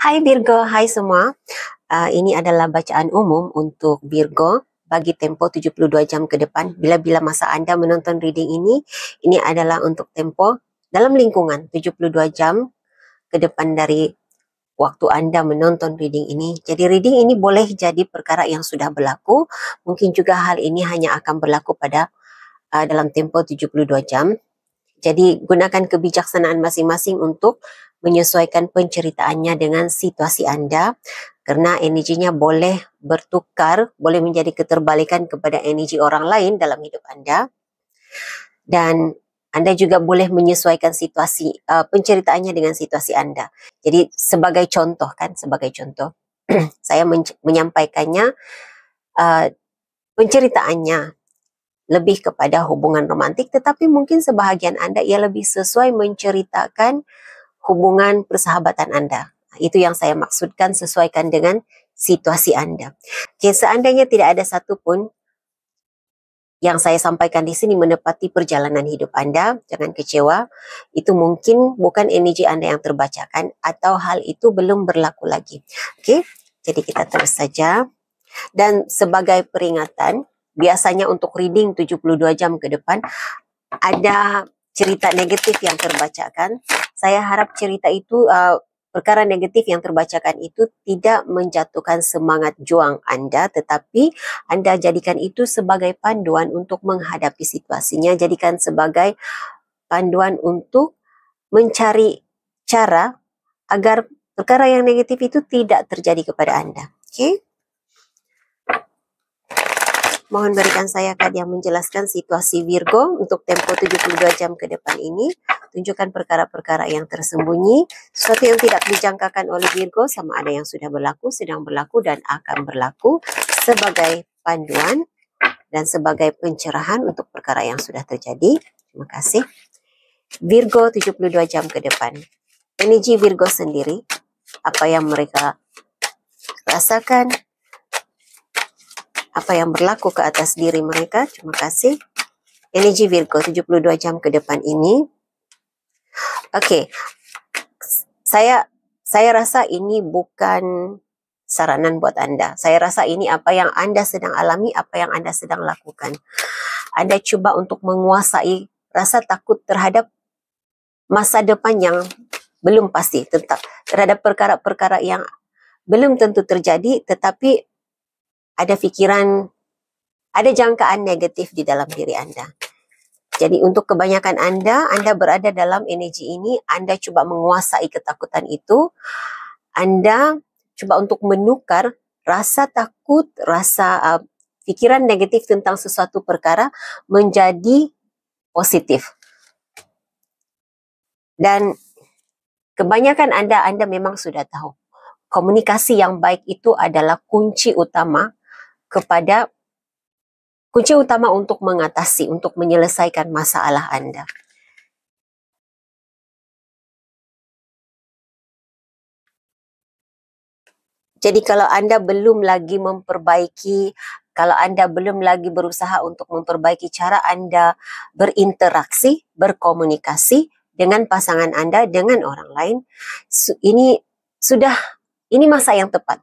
Hai Virgo, hai semua. Ini adalah bacaan umum untuk Virgo bagi tempo 72 jam ke depan. Bila-bila masa Anda menonton reading ini adalah untuk tempo dalam lingkungan 72 jam ke depan dari waktu Anda menonton reading ini. Jadi reading ini boleh jadi perkara yang sudah berlaku. Mungkin juga hal ini hanya akan berlaku pada dalam tempo 72 jam. Jadi gunakan kebijaksanaan masing-masing untuk menyesuaikan penceritaannya dengan situasi Anda karena energinya boleh bertukar, boleh menjadi keterbalikan kepada energi orang lain dalam hidup Anda. Dan Anda juga boleh menyesuaikan situasi penceritaannya dengan situasi Anda. Jadi sebagai contoh saya menyampaikannya penceritaannya lebih kepada hubungan romantik, tetapi mungkin sebahagian Anda ia lebih sesuai menceritakan hubungan persahabatan Anda. Itu yang saya maksudkan, sesuaikan dengan situasi Anda. Oke, seandainya tidak ada satupun yang saya sampaikan di sini menepati perjalanan hidup Anda, jangan kecewa. Itu mungkin bukan energi Anda yang terbacakan atau hal itu belum berlaku lagi. Oke, jadi kita terus saja. Dan sebagai peringatan, biasanya untuk reading 72 jam ke depan ada cerita negatif yang terbacakan. Saya harap cerita itu, perkara negatif yang terbacakan itu tidak menjatuhkan semangat juang Anda, tetapi Anda jadikan itu sebagai panduan untuk menghadapi situasinya, jadikan sebagai panduan untuk mencari cara agar perkara yang negatif itu tidak terjadi kepada Anda. Oke? Mohon berikan saya kad yang menjelaskan situasi Virgo untuk tempo 72 jam ke depan ini. Tunjukkan perkara-perkara yang tersembunyi, sesuatu yang tidak dijangkakan oleh Virgo, sama ada yang sudah berlaku, sedang berlaku, dan akan berlaku sebagai panduan dan sebagai pencerahan untuk perkara yang sudah terjadi. Terima kasih. Virgo 72 jam ke depan. Energi Virgo sendiri, apa yang mereka rasakan, apa yang berlaku ke atas diri mereka. Terima kasih. Energi Virgo 72 jam ke depan ini. Oke. Saya rasa ini bukan saranan buat Anda. Saya rasa ini apa yang Anda sedang alami, apa yang Anda sedang lakukan. Anda coba untuk menguasai rasa takut terhadap masa depan yang belum pasti, terhadap perkara-perkara yang belum tentu terjadi, tetapi ada pikiran, ada jangkaan negatif di dalam diri Anda. Jadi untuk kebanyakan Anda berada dalam energi ini, Anda coba menguasai ketakutan itu, Anda coba untuk menukar rasa takut, rasa pikiran negatif tentang sesuatu perkara menjadi positif. Dan kebanyakan Anda memang sudah tahu, komunikasi yang baik itu adalah kunci utama untuk mengatasi, untuk menyelesaikan masalah Anda. Jadi kalau Anda belum lagi memperbaiki, kalau Anda belum lagi berusaha untuk memperbaiki cara Anda berinteraksi, berkomunikasi dengan pasangan Anda, dengan orang lain, ini masa yang tepat.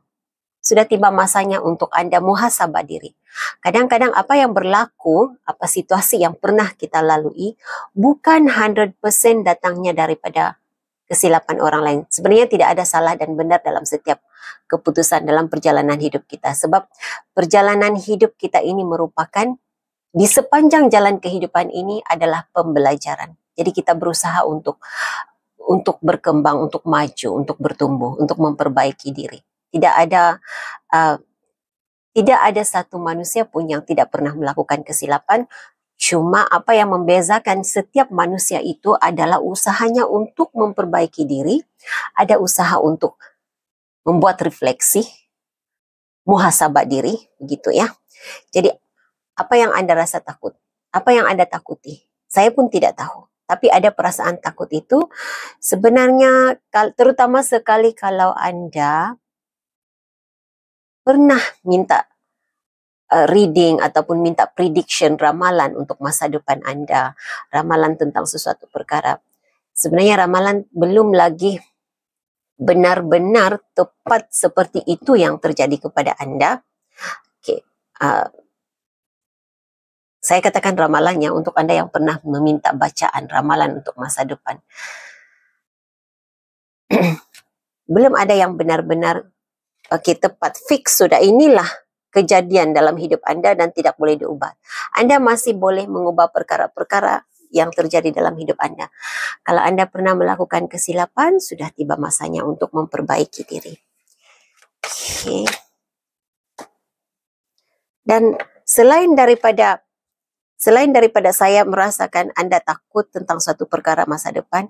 Sudah tiba masanya untuk Anda muhasabah diri. Kadang-kadang apa yang berlaku, apa situasi yang pernah kita lalui, bukan 100% datangnya daripada kesilapan orang lain. Sebenarnya tidak ada salah dan benar dalam setiap keputusan dalam perjalanan hidup kita. Sebab perjalanan hidup kita ini merupakan, di sepanjang jalan kehidupan ini adalah pembelajaran. Jadi kita berusaha untuk berkembang, untuk maju, untuk bertumbuh, untuk memperbaiki diri. Tidak ada satu manusia pun yang tidak pernah melakukan kesilapan. Cuma apa yang membezakan setiap manusia itu adalah usahanya untuk memperbaiki diri, ada usaha untuk membuat refleksi, muhasabah diri, begitu ya. Jadi apa yang Anda rasa takut? Apa yang Anda takuti? Saya pun tidak tahu. Tapi ada perasaan takut itu sebenarnya, terutama sekali kalau Anda pernah minta reading ataupun minta prediction, ramalan untuk masa depan Anda, ramalan tentang sesuatu perkara. Sebenarnya ramalan belum lagi benar-benar tepat seperti itu yang terjadi kepada Anda, okay, saya katakan ramalannya untuk Anda yang pernah meminta bacaan ramalan untuk masa depan. Belum ada yang benar-benar tepat, fix, sudah inilah kejadian dalam hidup Anda dan tidak boleh diubah. Anda masih boleh mengubah perkara-perkara yang terjadi dalam hidup Anda. Kalau Anda pernah melakukan kesilapan, sudah tiba masanya untuk memperbaiki diri. Okay. Dan selain daripada saya merasakan Anda takut tentang suatu perkara masa depan,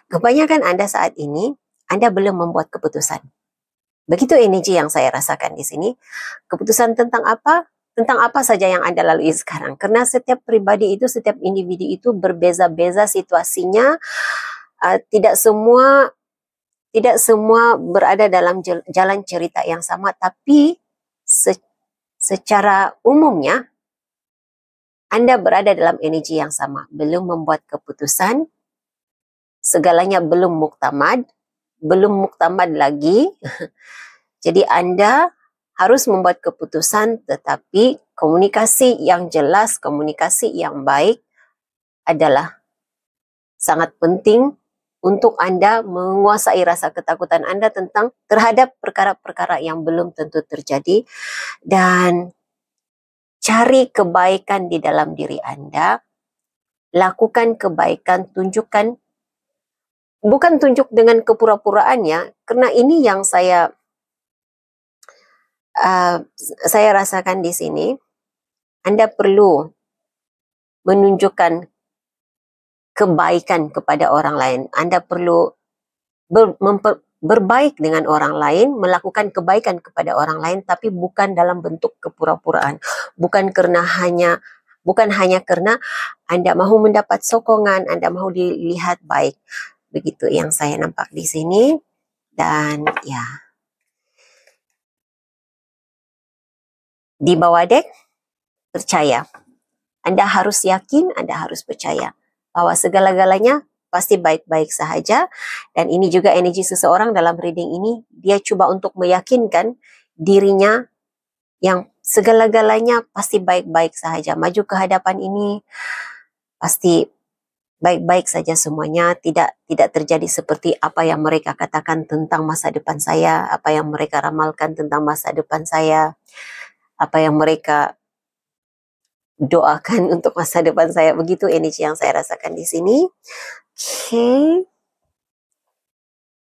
kebanyakan Anda saat ini, Anda belum membuat keputusan. Begitu energi yang saya rasakan di sini. Keputusan tentang apa? Tentang apa saja yang Anda lalui sekarang. Karena setiap pribadi itu, setiap individu itu berbeza-beza situasinya. Tidak semua berada dalam jalan cerita yang sama. Tapi secara umumnya, Anda berada dalam energi yang sama. Belum membuat keputusan. Segalanya belum muktamad lagi. Jadi Anda harus membuat keputusan, tetapi komunikasi yang jelas, komunikasi yang baik adalah sangat penting untuk Anda menguasai rasa ketakutan Anda terhadap perkara-perkara yang belum tentu terjadi, dan cari kebaikan di dalam diri Anda, lakukan kebaikan, tunjukkan, bukan tunjuk dengan kepura-puraannya, karena ini yang saya rasakan di sini. Anda perlu menunjukkan kebaikan kepada orang lain. Anda perlu berbaik dengan orang lain, melakukan kebaikan kepada orang lain, tapi bukan dalam bentuk kepura-puraan. Bukan hanya karena Anda mahu mendapat sokongan, Anda mahu dilihat baik. Begitu yang saya nampak di sini. Dan ya, di bawah dek, percaya. Anda harus yakin, Anda harus percaya bahwa segala-galanya pasti baik-baik sahaja. Dan ini juga energi seseorang dalam reading ini. Dia coba untuk meyakinkan dirinya yang segala-galanya pasti baik-baik sahaja. Maju ke hadapan ini pasti baik-baik saja semuanya. Tidak terjadi seperti apa yang mereka katakan tentang masa depan saya, apa yang mereka ramalkan tentang masa depan saya, apa yang mereka doakan untuk masa depan saya. Begitu energi yang saya rasakan di sini. Oke.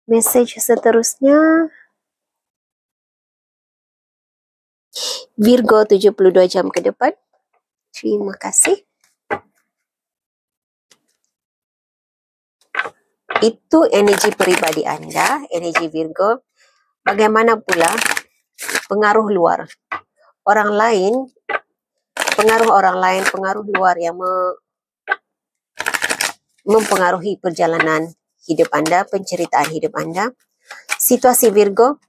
Message seterusnya. Virgo 72 jam ke depan. Terima kasih. Itu energi pribadi Anda, energi Virgo. Bagaimana pula pengaruh luar? Pengaruh orang lain, pengaruh luar yang mempengaruhi perjalanan hidup Anda, penceritaan hidup Anda. Situasi Virgo,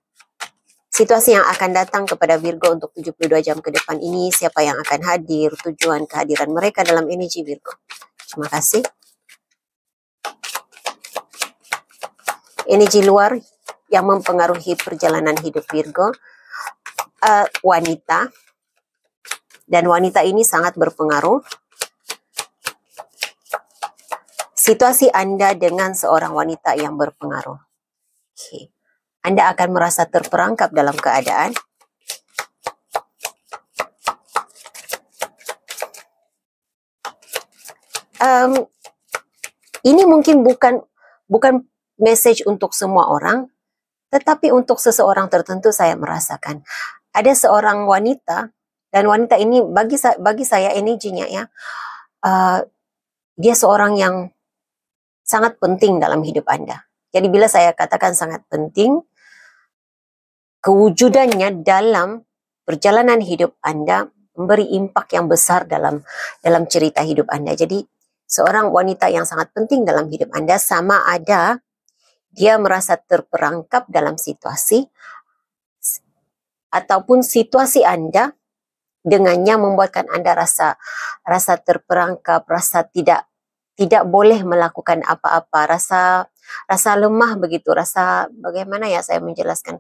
situasi yang akan datang kepada Virgo untuk 72 jam ke depan ini, siapa yang akan hadir, tujuan kehadiran mereka dalam energi Virgo. Terima kasih. Energi luar yang mempengaruhi perjalanan hidup Virgo, wanita. Dan wanita ini sangat berpengaruh. Situasi Anda dengan seorang wanita yang berpengaruh. Okay. Anda akan merasa terperangkap dalam keadaan. Ini mungkin bukan message untuk semua orang, tetapi untuk seseorang tertentu saya merasakan. Ada seorang wanita, dan wanita ini bagi saya energinya ya, dia seorang yang sangat penting dalam hidup Anda. Jadi bila saya katakan sangat penting, kewujudannya dalam perjalanan hidup Anda memberi impak yang besar dalam cerita hidup Anda. Jadi seorang wanita yang sangat penting dalam hidup Anda, sama ada dia merasa terperangkap dalam situasi, ataupun situasi Anda dengannya membuatkan Anda rasa terperangkap, rasa tidak tidak boleh melakukan apa-apa, rasa lemah begitu, rasa bagaimana ya saya menjelaskan.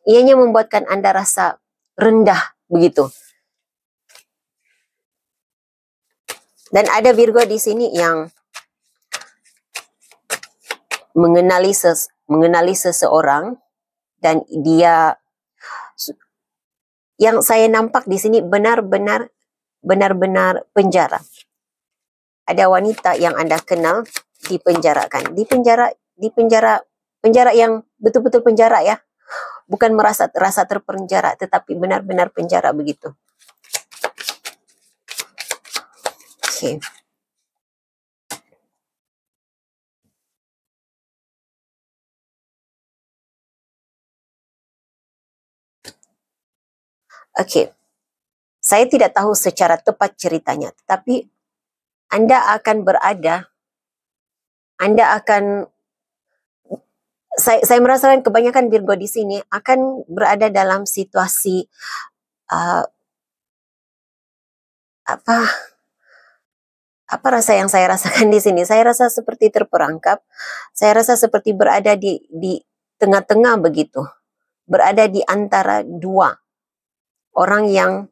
Ianya membuatkan Anda rasa rendah begitu. Dan ada Virgo di sini yang mengenali seseorang dan dia, yang saya nampak di sini benar-benar penjara. Ada wanita yang Anda kenal dipenjarakan, penjara yang betul-betul penjara ya, bukan merasa terpenjara, tetapi benar-benar penjara begitu. Oke. Oke, saya tidak tahu secara tepat ceritanya, tetapi Anda akan saya merasakan kebanyakan Virgo di sini akan berada dalam situasi apa rasa yang saya rasakan di sini? Saya rasa seperti terperangkap, saya rasa seperti berada di tengah-tengah begitu, berada di antara dua orang yang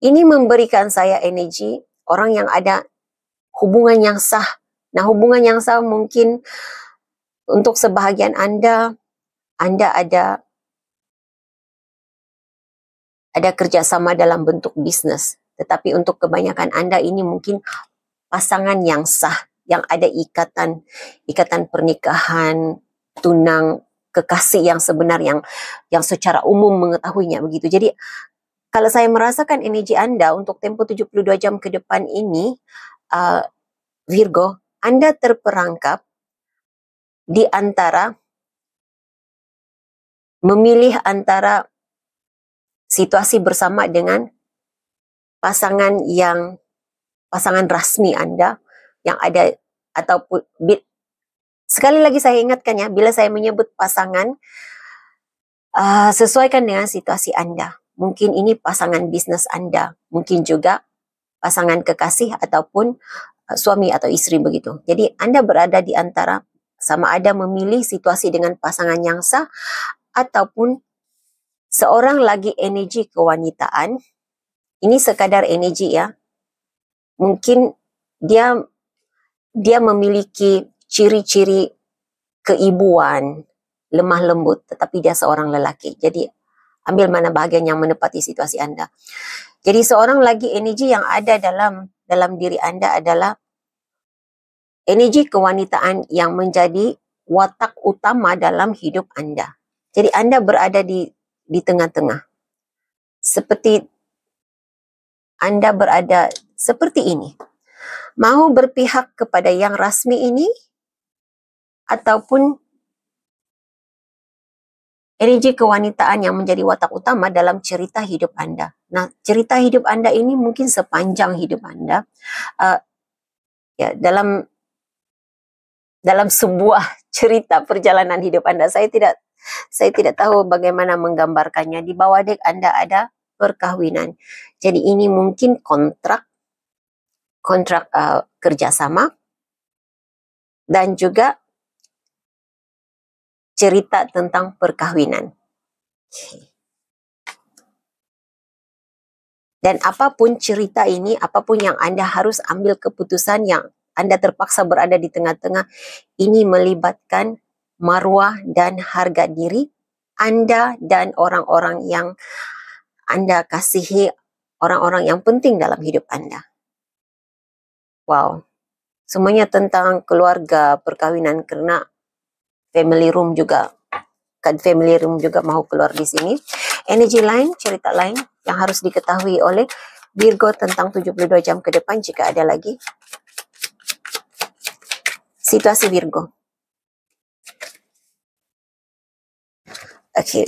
ini memberikan saya energi orang yang ada hubungan yang sah. Nah, hubungan yang sah mungkin untuk sebahagian Anda ada kerjasama dalam bentuk bisnis. Tetapi untuk kebanyakan Anda ini mungkin pasangan yang sah, yang ada ikatan pernikahan, tunang, kekasih yang sebenar, yang secara umum mengetahuinya begitu. Jadi kalau saya merasakan energi Anda untuk tempo 72 jam ke depan ini, Virgo, Anda terperangkap di antara memilih antara situasi bersama dengan pasangan rasmi Anda yang ada, ataupun sekali lagi saya ingatkan ya, bila saya menyebut pasangan, sesuaikan dengan situasi Anda. Mungkin ini pasangan bisnis Anda, mungkin juga pasangan kekasih ataupun suami atau istri begitu. Jadi Anda berada di antara, sama ada memilih situasi dengan pasangan yang sah ataupun seorang lagi energi kewanitaan. Ini sekadar energi ya. Mungkin dia memiliki ciri-ciri keibuan, lemah lembut, tetapi dia seorang lelaki. Jadi ambil mana bahagian yang menepati situasi Anda. Jadi seorang lagi energi yang ada dalam diri Anda adalah energi kewanitaan yang menjadi watak utama dalam hidup Anda. Jadi Anda berada di tengah-tengah. Seperti Anda berada seperti ini. Mau berpihak kepada yang rasmi ini ataupun energi kewanitaan yang menjadi watak utama dalam cerita hidup Anda. Nah, cerita hidup Anda ini mungkin sepanjang hidup Anda, ya, dalam sebuah cerita perjalanan hidup Anda. Saya tidak tahu bagaimana menggambarkannya. Di bawah dek Anda ada perkawinan. Jadi ini mungkin kontrak kerjasama dan juga cerita tentang perkawinan. Dan apapun cerita ini, apapun yang Anda harus ambil keputusan, yang Anda terpaksa berada di tengah-tengah, ini melibatkan marwah dan harga diri Anda dan orang-orang yang Anda kasihi, orang-orang yang penting dalam hidup Anda. Wow, semuanya tentang keluarga, perkawinan, karena family room juga mau keluar di sini. Energi lain, cerita lain yang harus diketahui oleh Virgo tentang 72 jam ke depan jika ada lagi. Situasi Virgo. Oke.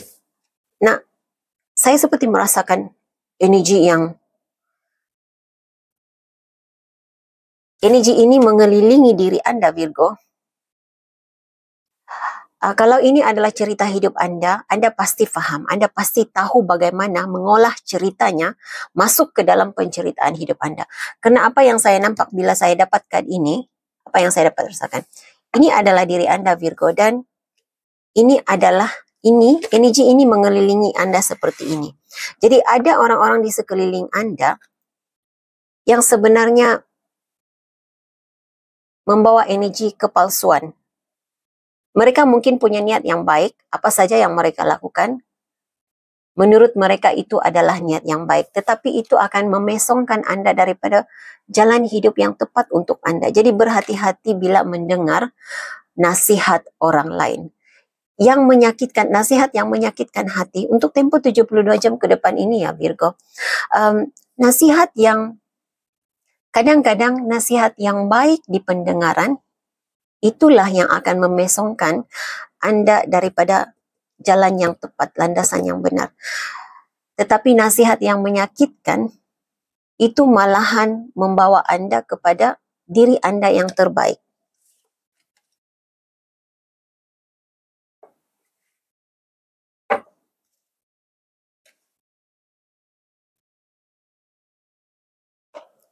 Nah, saya seperti merasakan energi ini mengelilingi diri Anda, Virgo. Kalau ini adalah cerita hidup Anda, Anda pasti faham, Anda pasti tahu bagaimana mengolah ceritanya masuk ke dalam penceritaan hidup Anda. Karena apa yang saya nampak bila saya dapatkan ini, apa yang saya dapat rasakan, ini adalah diri Anda Virgo, dan ini adalah energi ini mengelilingi Anda seperti ini. Jadi ada orang-orang di sekeliling Anda yang sebenarnya membawa energi kepalsuan. Mereka mungkin punya niat yang baik, apa saja yang mereka lakukan, menurut mereka itu adalah niat yang baik, tetapi itu akan memesongkan Anda daripada jalan hidup yang tepat untuk Anda. Jadi berhati-hati bila mendengar nasihat orang lain. Yang menyakitkan, nasihat yang menyakitkan hati untuk tempo 72 jam ke depan ini ya Virgo. Nasihat yang kadang-kadang nasihat yang baik di pendengaran, itulah yang akan memesongkan Anda daripada jalan yang tepat, landasan yang benar. Tetapi nasihat yang menyakitkan, itu malahan membawa Anda kepada diri Anda yang terbaik.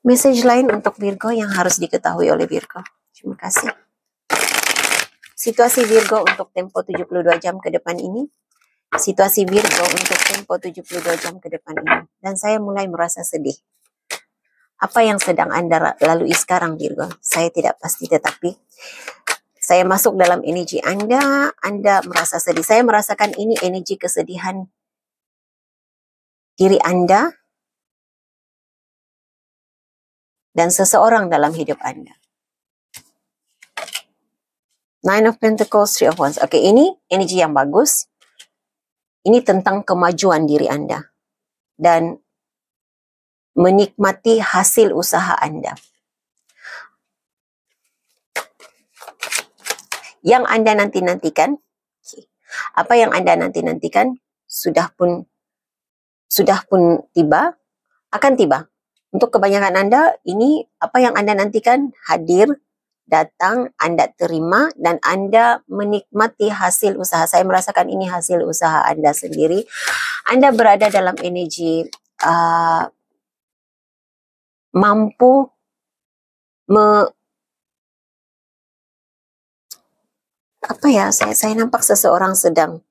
Message lain untuk Virgo yang harus diketahui oleh Virgo. Terima kasih. Situasi Virgo untuk tempo 72 jam ke depan ini. Situasi Virgo untuk tempo 72 jam ke depan ini. Dan saya mulai merasa sedih. Apa yang sedang Anda lalui sekarang Virgo? Saya tidak pasti, tetapi saya masuk dalam energi Anda merasa sedih. Saya merasakan ini energi kesedihan diri Anda dan seseorang dalam hidup Anda. Nine of Pentacles, Three of Wands. Oke, ini energi yang bagus. Ini tentang kemajuan diri Anda dan menikmati hasil usaha Anda. Yang Anda nanti-nantikan, apa yang Anda nanti-nantikan sudah pun tiba, akan tiba. Untuk kebanyakan Anda, ini apa yang Anda nantikan hadir, datang, Anda terima, dan Anda menikmati hasil usaha. Saya merasakan ini hasil usaha Anda sendiri. Anda berada dalam energi mampu saya nampak seseorang sedang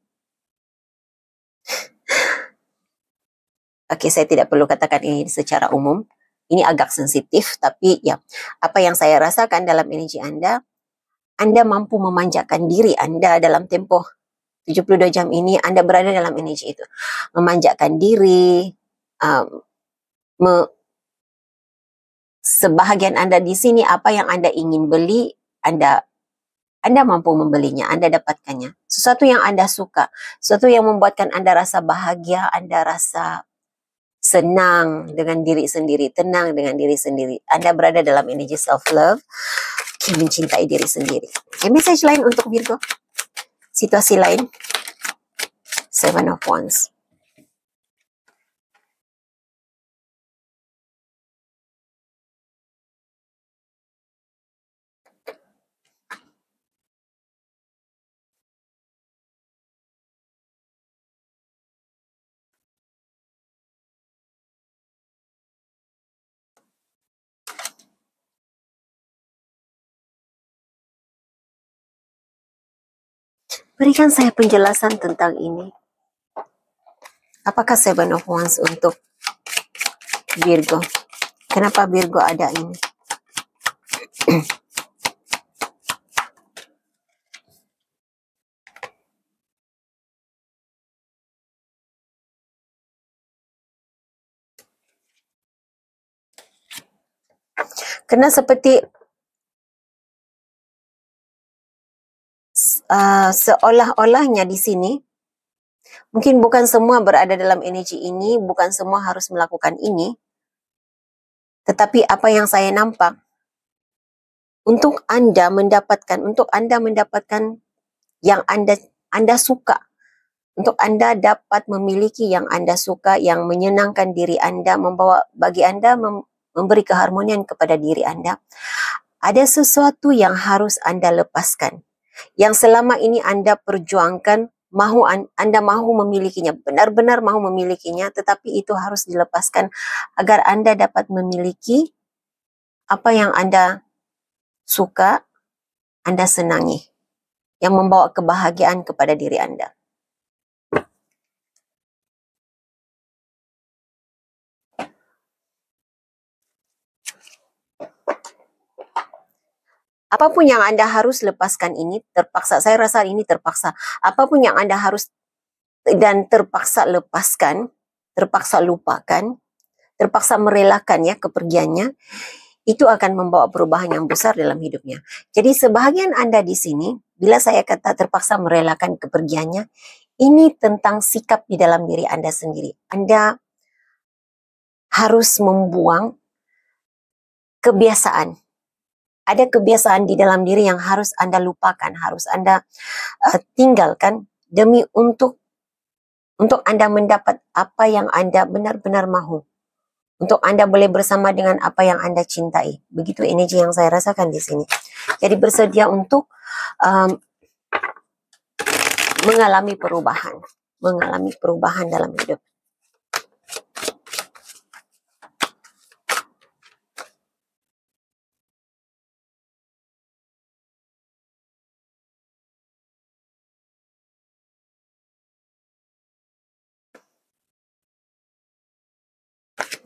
saya tidak perlu katakan ini secara umum. Ini agak sensitif, tapi ya, apa yang saya rasakan dalam energi Anda mampu memanjakan diri Anda dalam tempo 72 jam ini. Anda berada dalam energi itu. Memanjakan diri, sebahagian Anda di sini, apa yang Anda ingin beli, Anda mampu membelinya, Anda dapatkannya. Sesuatu yang Anda suka, sesuatu yang membuatkan Anda rasa bahagia, Anda rasa senang dengan diri sendiri, tenang dengan diri sendiri. Anda berada dalam energi self-love, mencintai diri sendiri. Message lain untuk Virgo. Situasi lain. Seven of Wands. Berikan saya penjelasan tentang ini. Apakah Seven of Wands untuk Virgo? Kenapa Virgo ada ini? Karena seperti seolah-olahnya di sini, mungkin bukan semua berada dalam energi ini, bukan semua harus melakukan ini, tetapi apa yang saya nampak, untuk Anda mendapatkan yang Anda suka, untuk Anda dapat memiliki yang Anda suka, yang menyenangkan diri Anda, membawa bagi Anda memberi keharmonian kepada diri Anda, ada sesuatu yang harus Anda lepaskan. yang selama ini Anda perjuangkan, Anda mahu memilikinya, benar-benar mahu memilikinya, tetapi itu harus dilepaskan agar Anda dapat memiliki apa yang Anda suka, Anda senangi, yang membawa kebahagiaan kepada diri Anda. Apapun yang Anda harus lepaskan ini terpaksa, saya rasa ini terpaksa. Apapun yang Anda harus dan terpaksa lepaskan, terpaksa lupakan, terpaksa merelakan ya kepergiannya, itu akan membawa perubahan yang besar dalam hidupnya. Jadi sebahagian Anda di sini, bila saya kata terpaksa merelakan kepergiannya, ini tentang sikap di dalam diri Anda sendiri. Anda harus membuang kebiasaan. Ada kebiasaan di dalam diri yang harus Anda lupakan, harus Anda tinggalkan demi untuk Anda mendapat apa yang Anda benar-benar mahu. Untuk Anda boleh bersama dengan apa yang Anda cintai. Begitu energi yang saya rasakan di sini. Jadi bersedia untuk mengalami perubahan dalam hidup.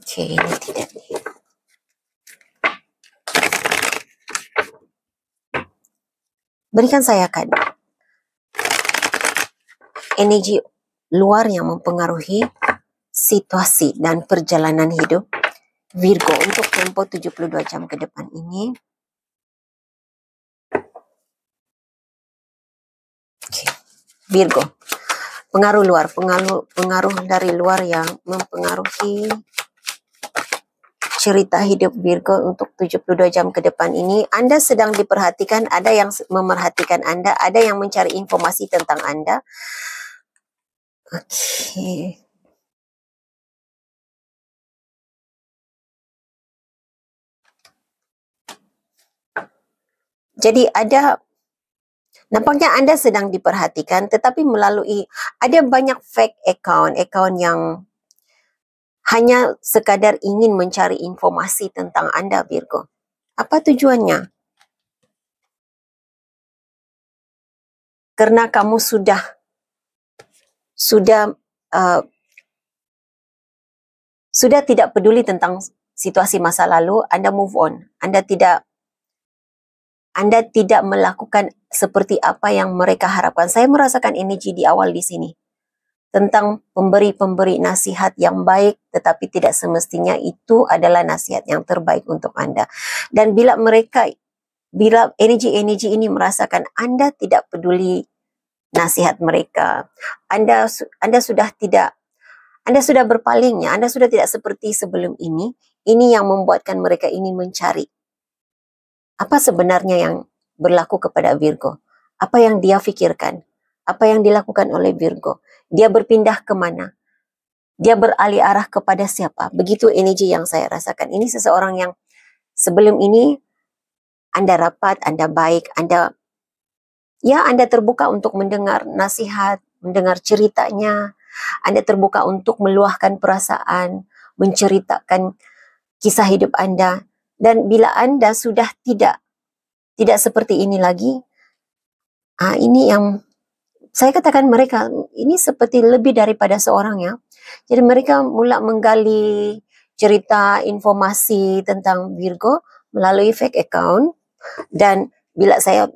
Oke, ini tidak nih. Berikan saya kan energi luar yang mempengaruhi situasi dan perjalanan hidup Virgo untuk tempo 72 jam ke depan ini. Oke. Virgo, pengaruh luar, pengaruh dari luar yang mempengaruhi cerita hidup Virgo untuk 72 jam ke depan ini. Anda sedang diperhatikan, ada yang memerhatikan Anda, ada yang mencari informasi tentang Anda. Oke. Jadi nampaknya Anda sedang diperhatikan, tetapi ada banyak fake account yang hanya sekadar ingin mencari informasi tentang Anda, Virgo. Apa tujuannya? Karena kamu sudah tidak peduli tentang situasi masa lalu, Anda move on. Anda tidak melakukan seperti apa yang mereka harapkan. Saya merasakan energi di awal di sini tentang pemberi nasihat yang baik, tetapi tidak semestinya itu adalah nasihat yang terbaik untuk Anda. Dan bila energi ini merasakan Anda tidak peduli nasihat mereka, Anda sudah berpalingnya, Anda sudah tidak seperti sebelum ini yang membuatkan mereka ini mencari apa sebenarnya yang berlaku kepada Virgo, apa yang dia pikirkan, apa yang dilakukan oleh Virgo. Dia berpindah kemana? Dia beralih arah kepada siapa? Begitu energi yang saya rasakan. Ini seseorang yang sebelum ini Anda rapat, Anda baik, Anda terbuka untuk mendengar nasihat, mendengar ceritanya. Anda terbuka untuk meluahkan perasaan, menceritakan kisah hidup Anda. Dan bila Anda sudah tidak seperti ini lagi, ini yang saya katakan mereka ini seperti lebih daripada seorang ya. Jadi mereka mula menggali cerita informasi tentang Virgo melalui fake account, dan bila saya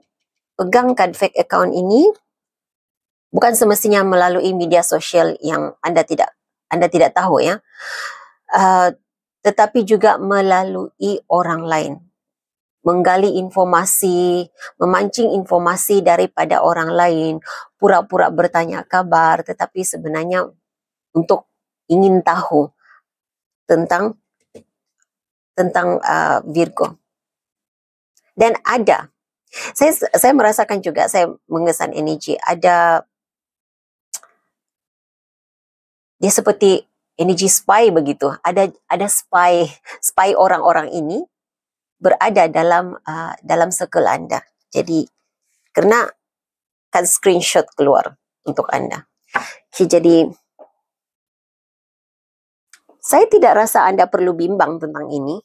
pegangkan fake account ini, bukan semestinya melalui media sosial yang Anda tidak tahu ya, tetapi juga melalui orang lain. Menggali informasi, memancing informasi daripada orang lain, pura-pura bertanya kabar, tetapi sebenarnya untuk ingin tahu tentang Virgo. Dan saya merasakan juga, saya mengesan energi, dia seperti energi spy begitu. Ada spy orang-orang ini berada dalam circle Anda. Jadi karena akan screenshot keluar untuk Anda. Okay, jadi saya tidak rasa Anda perlu bimbang tentang ini.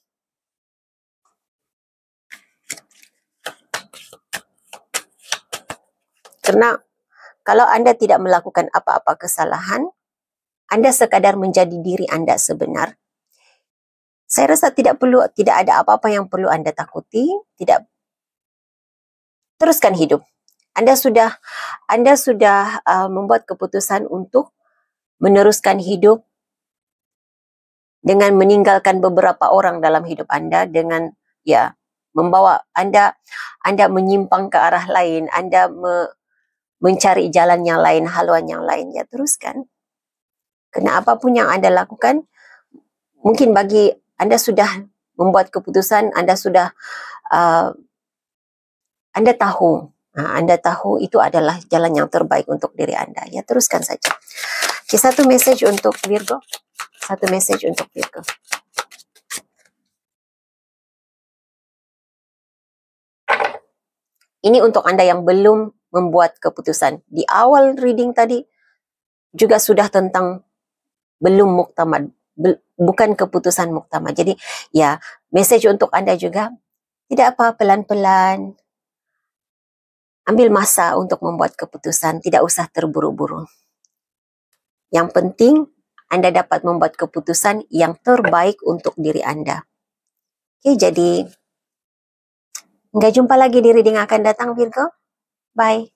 Karena kalau Anda tidak melakukan apa-apa kesalahan, Anda sekadar menjadi diri Anda sebenar. Saya rasa tidak ada apa-apa yang perlu Anda takuti. Teruskan hidup. Anda sudah membuat keputusan untuk meneruskan hidup dengan meninggalkan beberapa orang dalam hidup Anda, dengan membawa Anda menyimpang ke arah lain, Anda mencari jalan yang lain, haluan yang lain, ya teruskan. Karena apapun yang Anda lakukan, mungkin bagi Anda sudah membuat keputusan, Anda tahu itu adalah jalan yang terbaik untuk diri Anda, ya teruskan saja. Okay, satu message untuk Virgo. Ini untuk Anda yang belum membuat keputusan. Di awal reading tadi juga sudah tentang belum muktamad, bukan keputusan muktamad. Jadi ya, message untuk Anda juga, tidak apa, pelan-pelan. Ambil masa untuk membuat keputusan, tidak usah terburu-buru. Yang penting Anda dapat membuat keputusan yang terbaik untuk diri Anda. Oke, jadi hingga jumpa lagi di reading akan datang, Virgo. Bye.